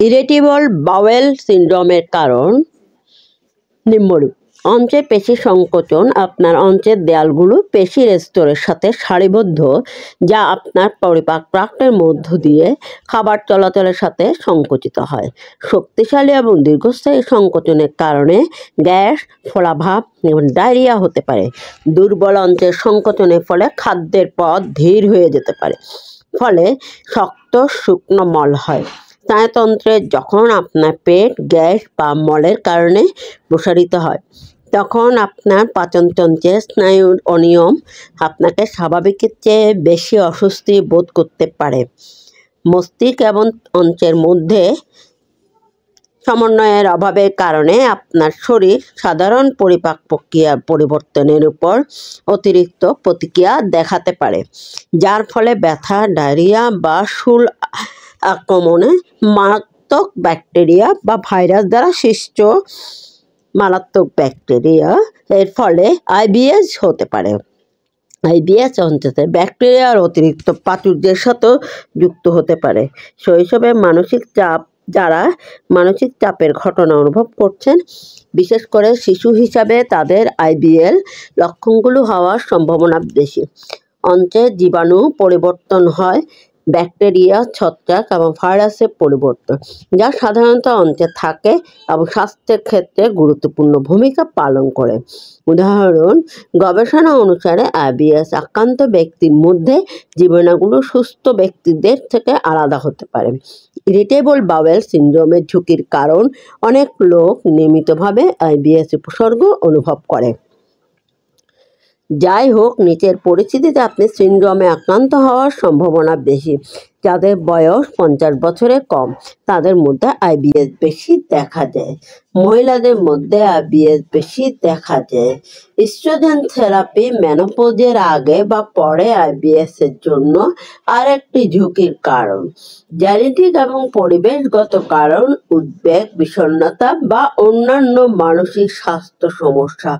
Irritable bowel সিন্ড্রোমের কারণ নিম্নরূপ। অন্ত্রের পেশি সংকোচন আপনার অন্ত্রের দেয়ালগুলো পেশির স্তরের সাথে সারিবদ্ধ, যা আপনার পরিপাক ট্র্যাক্টের মধ্য দিয়ে খাবার চলাচলের সাথে সংকুচিত হয়। শক্তিশালী এবং দীর্ঘস্থায়ী সংকোচনের কারণে গ্যাস, ফোলাভাব এবং ডায়রিয়া হতে পারে। দুর্বল অন্ত্রের সংকোচনের ফলে খাদ্যের পথ ধীর হয়ে যেতে পারে, ফলে শক্ত শুকনো মল হয়। স্নায়ুতন্ত্রে যখন আপনার পেট গ্যাস বা মলের কারণে প্রসারিত হয়, তখন আপনার পাচনতন্ত্রের স্নায়ুর অনিয়ম আপনাকে স্বাভাবিকের চেয়ে বেশি অস্বস্তি বোধ করতে পারে। মস্তিষ্ক এবং অন্ত্রের মধ্যে সমন্বয়ের অভাবের কারণে আপনার শরীর সাধারণ পরিপাক প্রক্রিয়ার পরিবর্তনের উপর অতিরিক্ত প্রতিক্রিয়া দেখাতে পারে, যার ফলে ব্যথা, ডায়রিয়া বা শুল আক্রমণে মারাত্মক ব্যাকটেরিয়া বা ভাইরাস দ্বারা সৃষ্ট মারাত্মক ব্যাকটেরিয়া এর ফলে আইবিএস হতে পারে। আইবিএস অন্তত ব্যাকটেরিয়ার অতিরিক্ত প্রাচুর্যের সাথেও যুক্ত হতে পারে। শৈশবে মানসিক চাপ যারা মানসিক চাপের ঘটনা অনুভব করছেন, বিশেষ করে শিশু হিসাবে, তাদের আইবিএল লক্ষণগুলো হওয়ার সম্ভাবনা বেশি। অন্ত্রের জীবাণু পরিবর্তন হয় ব্যাকটেরিয়া, ছত্রাক এবং ভাইরাসের পরিবর্তন, যা সাধারণত অন্ত্রে থাকে এবং স্বাস্থ্যের ক্ষেত্রে গুরুত্বপূর্ণ ভূমিকা পালন করে। উদাহরণ, গবেষণা অনুসারে আইবিএস আক্রান্ত ব্যক্তির মধ্যে জীবাণুগুলো সুস্থ ব্যক্তিদের থেকে আলাদা হতে পারে। ইরিটেবল বাওয়েল সিন্ড্রোমের ঝুঁকির কারণ অনেক লোক নিয়মিতভাবে আইবিএস উপসর্গ অনুভব করে। যাই হোক, নিচের পরিস্থিতিতে আপনি সিন্ড্রোমে আক্রান্ত হওয়ার সম্ভাবনা বেশি। যাদের বয়স 50 বছরের কম, তাদের মধ্যে আইবিএস বেশি দেখা যায়। মহিলাদের মধ্যে আইবিএস বেশি দেখা যায়। ইস্ট্রোজেন থেরাপি মেনোপজের আগে বা পরে আইবিএস এর জন্য আরেকটি ঝুঁকির কারণ। জেনেটিক এবং পরিবেশগত কারণ, উদ্বেগ, বিষণ্ণতা বা অন্যান্য মানসিক স্বাস্থ্য সমস্যা।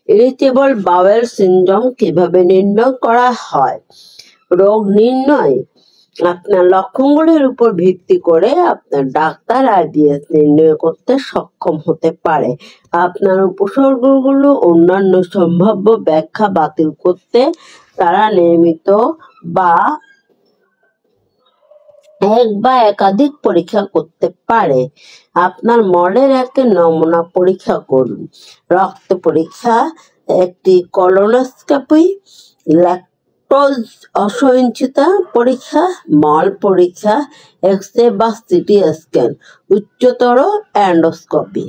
ইরিটেবল বাওয়েল সিন্ড্রোম কিভাবে নির্ণয় করা হয়? রোগ নির্ণয়। আপনার লক্ষণগুলির উপর ভিত্তি করে আপনার ডাক্তার আইবিএস নির্ণয় করতে সক্ষম হতে পারে। আপনার উপসর্গগুলো অন্যান্য সম্ভাব্য ব্যাখ্যা বাতিল করতে তারা নিয়মিত বা এক বা একাধিক পরীক্ষা করতে পারে। আপনার মলের একটি নমুনা পরীক্ষা করুন। রক্ত পরীক্ষা, একটি কলোনোস্কোপি, ল্যাকটোজ অসহিষ্ণুতা পরীক্ষা, মল পরীক্ষা, এক্স-রে বা সিটি স্ক্যান, উচ্চতর এন্ডোস্কোপি।